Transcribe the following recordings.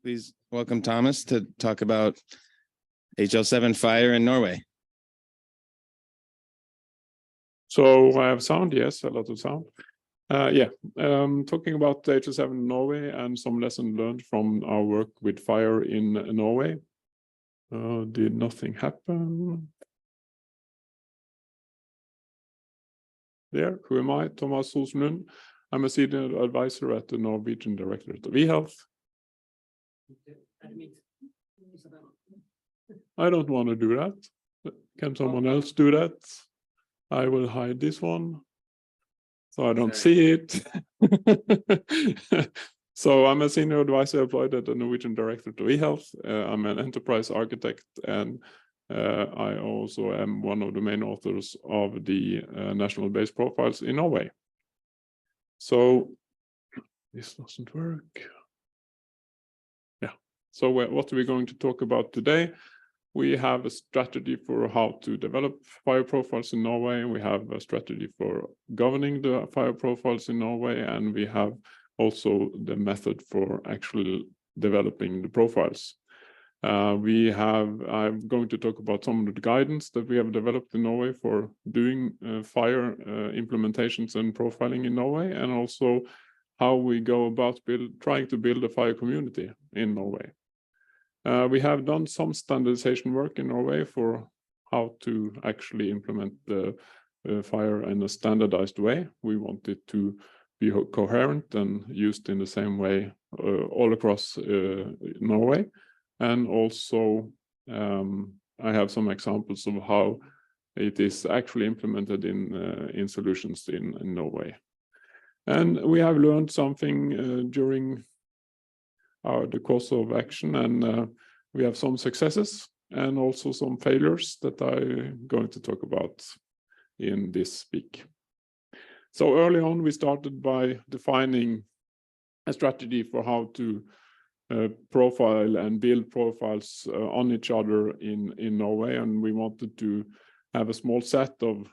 Please welcome Thomas to talk about HL7 FHIR in Norway. So I have sound, yes, a lot of sound. Talking about HL7 in Norway and some lessons learned from our work with FHIR in Norway. Did nothing happen? There, who am I? Tveit Rosenlund. I'm a senior advisor at the Norwegian Directorate of eHealth. I don't want to do that. Can someone else do that? I will hide this one so I don't see it. So I'm a senior advisor employed at the Norwegian Directorate of eHealth. I'm an enterprise architect, and I also am one of the main authors of the national base profiles in Norway. So this doesn't work. Yeah. So what are we going to talk about today? We have a strategy for how to develop FHIR profiles in Norway. We have a strategy for governing the FHIR profiles in Norway, and we have also the method for actually developing the profiles. I'm going to talk about some of the guidance that we have developed in Norway for doing FHIR implementations and profiling in Norway, and also how we go about trying to build a FHIR community in Norway. We have done some standardization work in Norway for how to actually implement the FHIR in a standardized way. We want it to be coherent and used in the same way all across Norway. And also, I have some examples of how it is actually implemented in solutions in Norway. And we have learned something during the course of action, and we have some successes and also some failures that I'm going to talk about in this speak. So early on, we started by defining a strategy for how to profile and build profiles on each other in Norway, and we wanted to have a small set of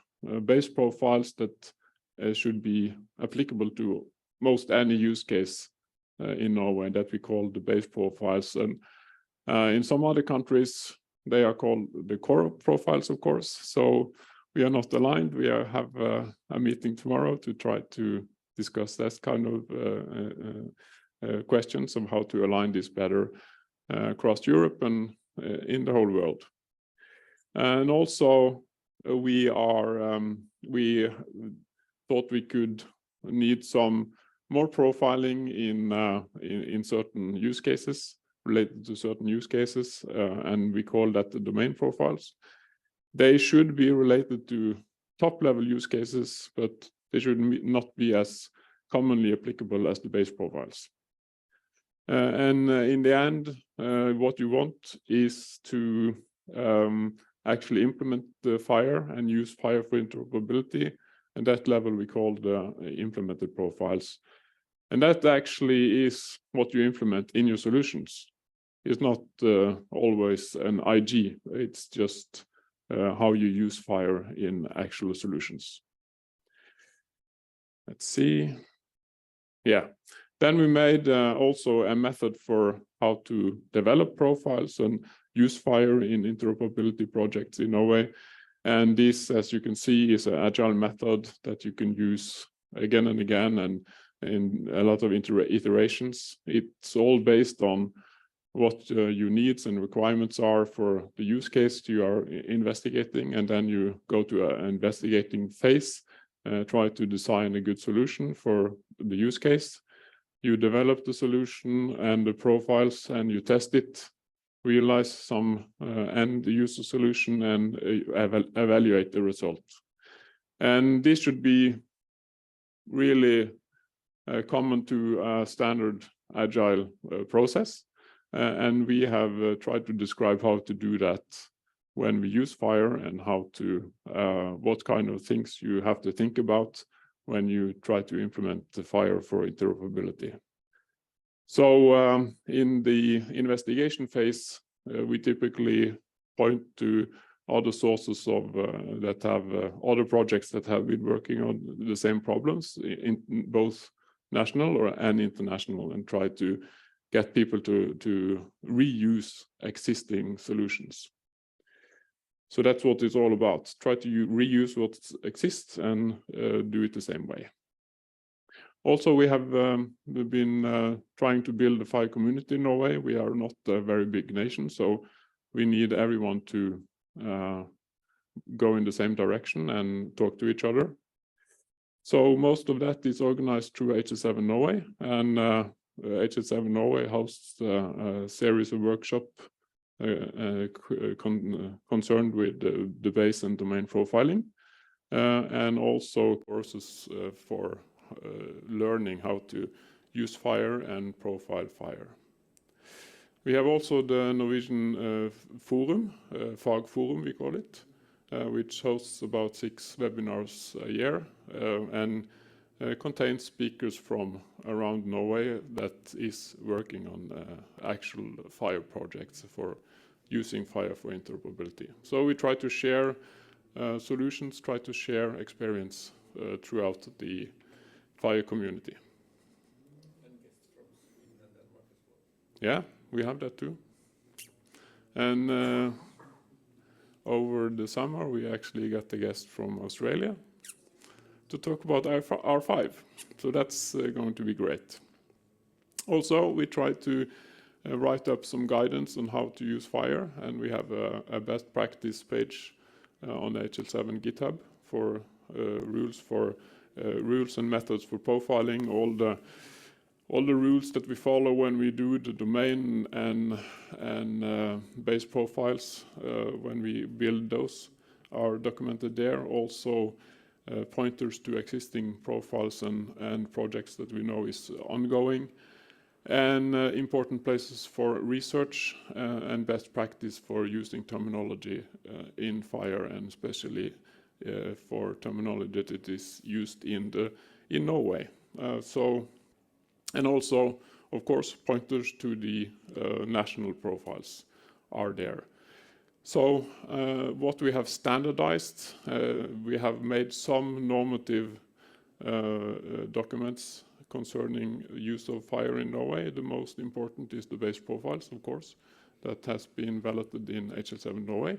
base profiles that should be applicable to most any use case in Norway that we call the base profiles. And in some other countries, they are called the core profiles, of course. So we are not aligned. We have a meeting tomorrow to try to discuss that kind of questions of how to align this better across Europe and in the whole world. And also, we thought we could need some more profiling in certain use cases, related to certain use cases, and we call that the domain profiles. They should be related to top-level use cases, but they should not be as commonly applicable as the base profiles. And in the end, what you want is to actually implement the FHIR and use FHIR for interoperability. And that level we call the implemented profiles. And that actually is what you implement in your solutions. It's not always an IG. It's just how you use FHIR in actual solutions. Let's see. Yeah. Then we made also a method for how to develop profiles and use FHIR in interoperability projects in Norway. And this, as you can see, is an agile method that you can use again and again and in a lot of iterations. It's all based on what your needs and requirements are for the use case you are investigating, and then you go to an investigating phase, try to design a good solution for the use case. You develop the solution and the profiles, and you test it, realize some end user solution, and evaluate the result. And this should be really common to a standard agile process. And we have tried to describe how to do that when we use FHIR, and how to what kind of things you have to think about when you try to implement the FHIR for interoperability. So in the investigation phase, we typically point to other sources of that have other projects that have been working on the same problems in both national and international, and try to get people to reuse existing solutions. So that's what it's all about. Try to reuse what exists and do it the same way. Also, we have been trying to build a FHIR community in Norway. We are not a very big nation, so we need everyone to go in the same direction and talk to each other. So most of that is organized through HL7 Norway, and HL7 Norway hosts a series of workshops concerned with the base and domain profiling, and also courses for learning how to use FHIR and profile FHIR. We have also the Norwegian forum, fagforum we call it, which hosts about 6 webinars a year and contains speakers from around Norway that is working on actual FHIR projects for using FHIR for interoperability. So we try to share solutions, try to share experience throughout the FHIR community. And guests from Sweden and Denmark as well. Yeah, we have that too. And over the summer, we actually got a guest from Australia to talk about R5. So that's going to be great. Also, we try to write up some guidance on how to use FHIR, and we have a best practice page on HL7 GitHub for rules and methods for profiling, all the rules that we follow when we do the domain and base profiles when we build those are documented there. Also pointers to existing profiles and projects that we know is ongoing, and important places for research and best practice for using terminology in FHIR, and especially for terminology that is used in Norway. And also, of course, pointers to the national profiles are there. So what we have standardized, we have made some normative documents concerning use of FHIR in Norway. The most important is the base profiles, of course, that has been validated in HL7 Norway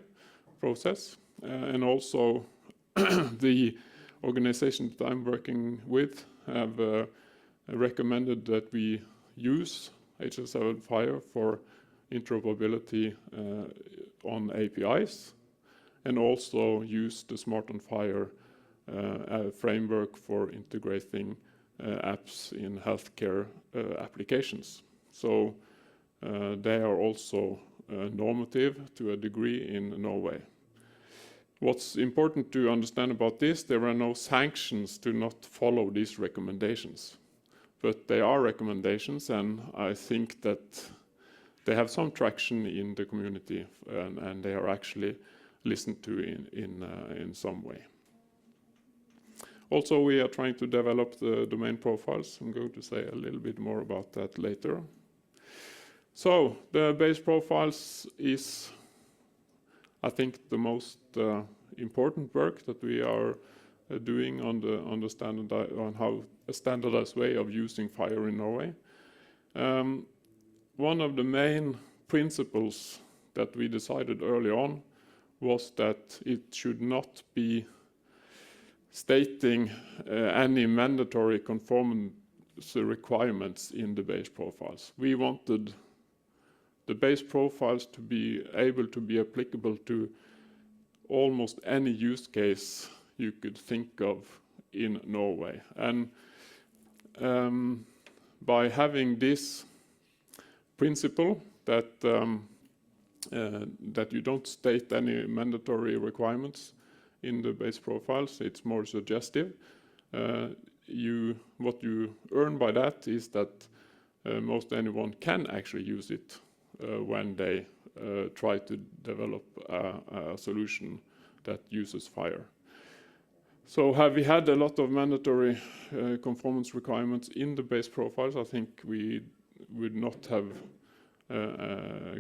process. And also the organization that I'm working with have recommended that we use HL7 FHIR for interoperability on APIs, and also use the Smart on FHIR framework for integrating apps in healthcare applications. So they are also normative to a degree in Norway. What's important to understand about this, there are no sanctions to not follow these recommendations. But they are recommendations, and I think that they have some traction in the community, and they are actually listened to in some way. Also, we are trying to develop the domain profiles. I'm going to say a little bit more about that later. So the base profiles is, I think, the most important work that we are doing on how a standardized way of using FHIR in Norway. One of the main principles that we decided early on was that it should not be stating any mandatory conformance requirements in the base profiles. We wanted the base profiles to be able to be applicable to almost any use case you could think of in Norway. And by having this principle that you don't state any mandatory requirements in the base profiles, it's more suggestive. What you earn by that is that most anyone can actually use it when they try to develop a solution that uses FHIR. So have we had a lot of mandatory conformance requirements in the base profiles? I think we would not have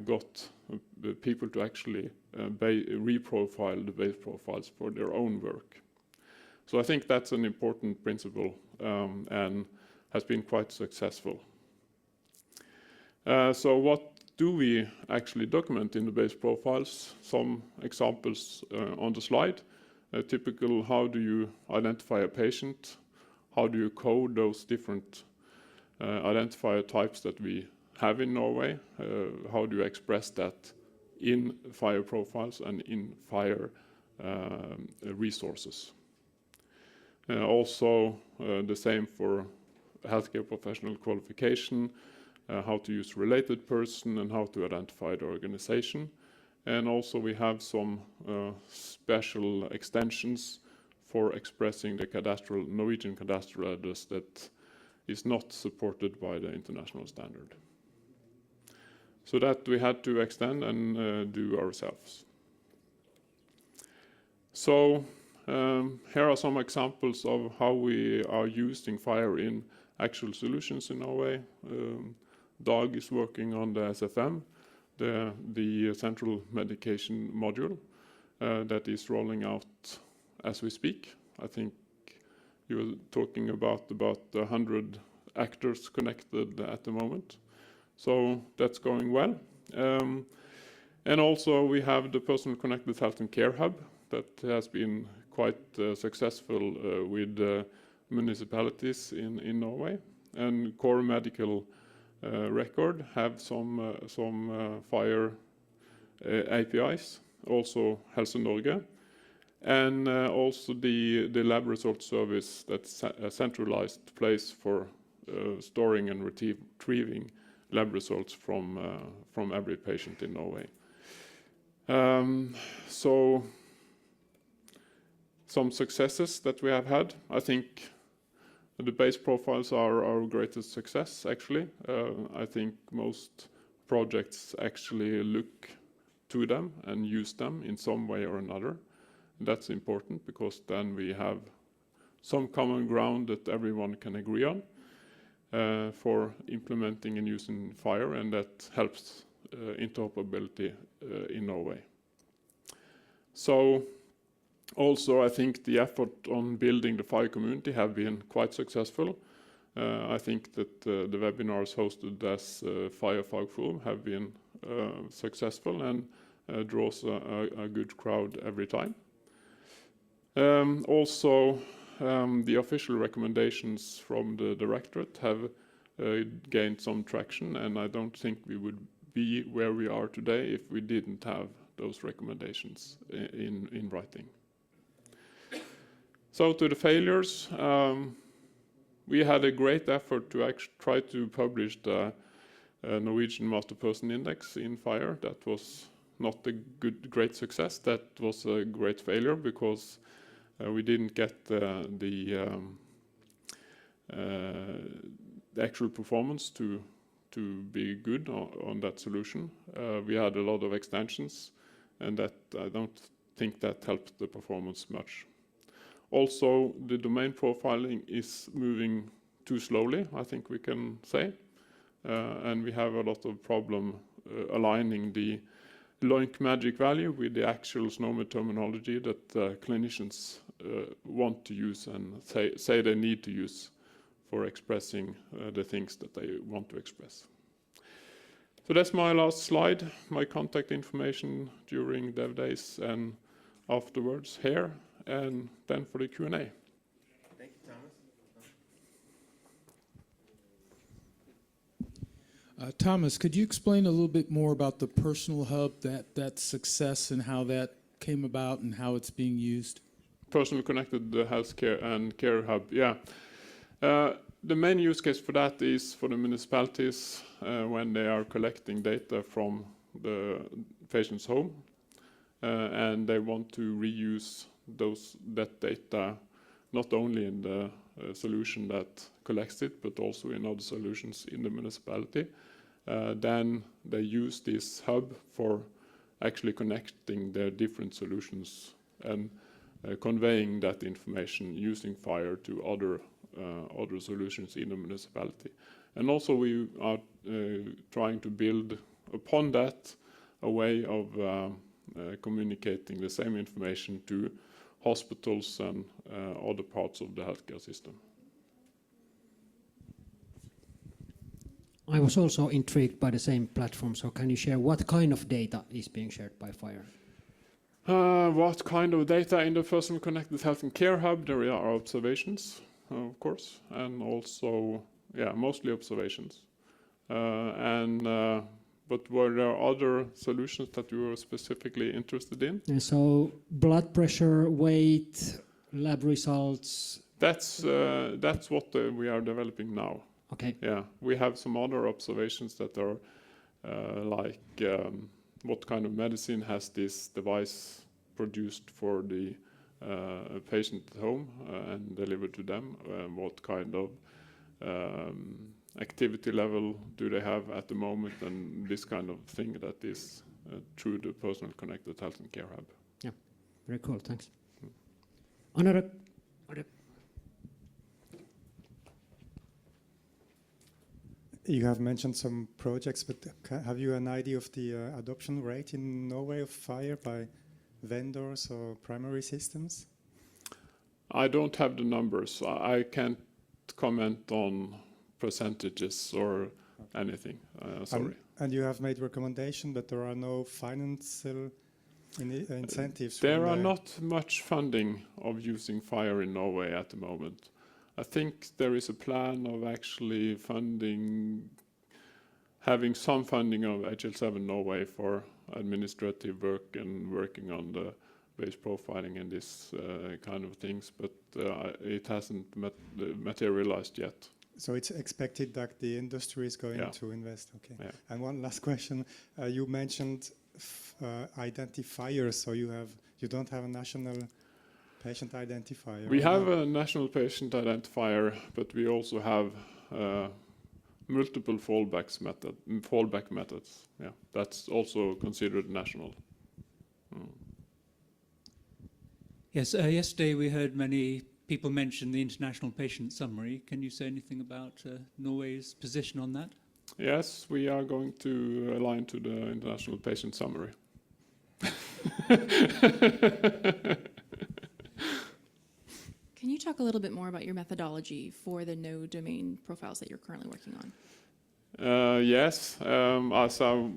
got the people to actually reprofile the base profiles for their own work. So I think that's an important principle and has been quite successful. So what do we actually document in the base profiles? Some examples on the slide. Typical, how do you identify a patient? How do you code those different identifier types that we have in Norway? How do you express that in FHIR profiles and in FHIR resources? Also, the same for healthcare professional qualification, how to use related person and how to identify the organization. And also we have some special extensions for expressing the Norwegian cadastral address that is not supported by the international standard. So that we had to extend and do ourselves. So here are some examples of how we are using FHIR in actual solutions in Norway. Dag is working on the SFM, the central medication module that is rolling out as we speak. I think you were talking about 100 actors connected at the moment. So that's going well. And also we have the personal connected health and care hub that has been quite successful with municipalities in Norway. And core medical record have some FHIR APIs, also Helse Norge, and also the lab result service that's a centralized place for storing and retrieving lab results from every patient in Norway. So some successes that we have had. I think the base profiles are our greatest success, actually. I think most projects actually look to them and use them in some way or another. And that's important because then we have some common ground that everyone can agree on for implementing and using FHIR, and that helps interoperability in Norway. So also, I think the effort on building the FHIR community have been quite successful. I think that the webinars hosted as FHIR Fagforum have been successful and draws a good crowd every time. Also, the official recommendations from the directorate have gained some traction, and I don't think we would be where we are today if we didn't have those recommendations in writing. So to the failures, we had a great effort to try to publish the Norwegian Master Person Index in FHIR. That was not a great success. That was a great failure because we didn't get the actual performance to be good on that solution. We had a lot of extensions, and that I don't think that helped the performance much. Also, the domain profiling is moving too slowly, I think we can say, and we have a lot of problem aligning the LOINC magic value with the actual SNOMED terminology that clinicians want to use and say they need to use for expressing the things that they want to express. So that's my last slide, my contact information during DevDays and afterwards here, and then for the Q&A. Thank you, Thomas. Thomas, could you explain a little bit more about the personal hub, that success and how that came about and how it's being used? Personal connected healthcare and care hub, yeah. The main use case for that is for the municipalities when they are collecting data from the patient's home and they want to reuse that data not only in the solution that collects it but also in other solutions in the municipality. Then they use this hub for actually connecting their different solutions and conveying that information using FHIR to other solutions in the municipality. And also we are trying to build upon that a way of communicating the same information to hospitals and other parts of the healthcare system. I was also intrigued by the same platform, so can you share what kind of data is being shared by FHIR? What kind of data in the personal connected health and care hub? There are observations, of course, and also, mostly observations. But were there other solutions that you were specifically interested in? And so blood pressure, weight, lab results. That's what we are developing now. Okay. Yeah, we have some other observations that are what kind of medicine has this device produced for the patient at home and delivered to them? What kind of activity level do they have at the moment? And this kind of thing that is through the personal connected health and care hub. Yeah, very cool. Thanks. Another. You have mentioned some projects, but have you an idea of the adoption rate in Norway of FHIR by vendors or primary systems? I don't have the numbers. I can't comment on percentages or anything. Sorry. And you have made recommendation, but there are no financial incentives. There are not much funding of using FHIR in Norway at the moment. I think there is a plan of actually having some funding of HL7 Norway for administrative work and working on the base profiling and this kind of things, but it hasn't materialized yet. So it's expected that the industry is going to invest. Okay. Yeah. And one last question: you mentioned identifiers, so you don't have a national patient identifier. We have a national patient identifier, but we also have multiple fallback methods. Yeah, that's also considered national. Yes, yesterday we heard many people mention the International Patient Summary. Can you say anything about Norway's position on that? Yes, we are going to align to the International Patient Summary. Can you talk a little bit more about your methodology for the no domain profiles that you're currently working on? Yes, as I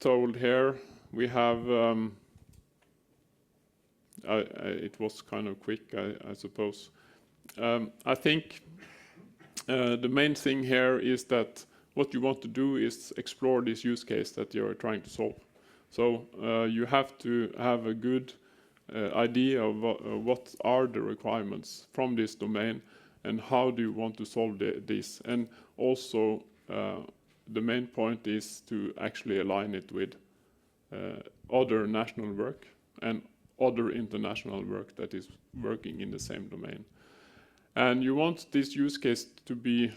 told here, we have, it was kind of quick, I suppose. I think the main thing here is that what you want to do is explore this use case that you're trying to solve. So you have to have a good idea of what are the requirements from this domain and how do you want to solve this. And also the main point is to actually align it with other national work and other international work that is working in the same domain. And you want this use case to be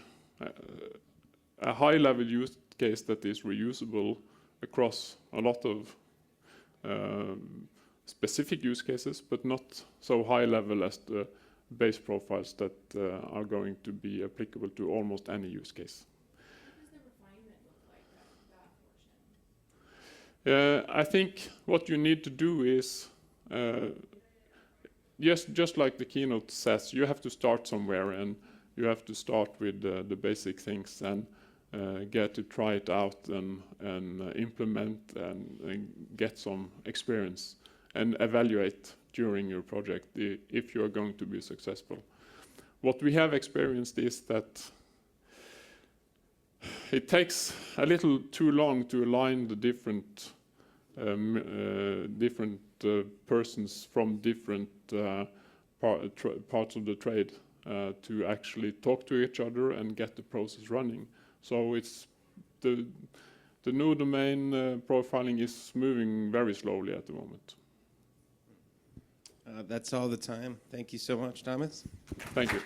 a high-level use case that is reusable across a lot of specific use cases, but not so high level as the base profiles that are going to be applicable to almost any use case. What does the refinement look like, that portion? I think what you need to do is, just like the keynote says, you have to start somewhere, and you have to start with the basic things and get to try it out and implement and get some experience and evaluate during your project if you are going to be successful. What we have experienced is that it takes a little too long to align the different persons from different parts of the trade to actually talk to each other and get the process running. So it's the new domain profiling is moving very slowly at the moment. That's all the time. Thank you so much, Thomas. Thank you.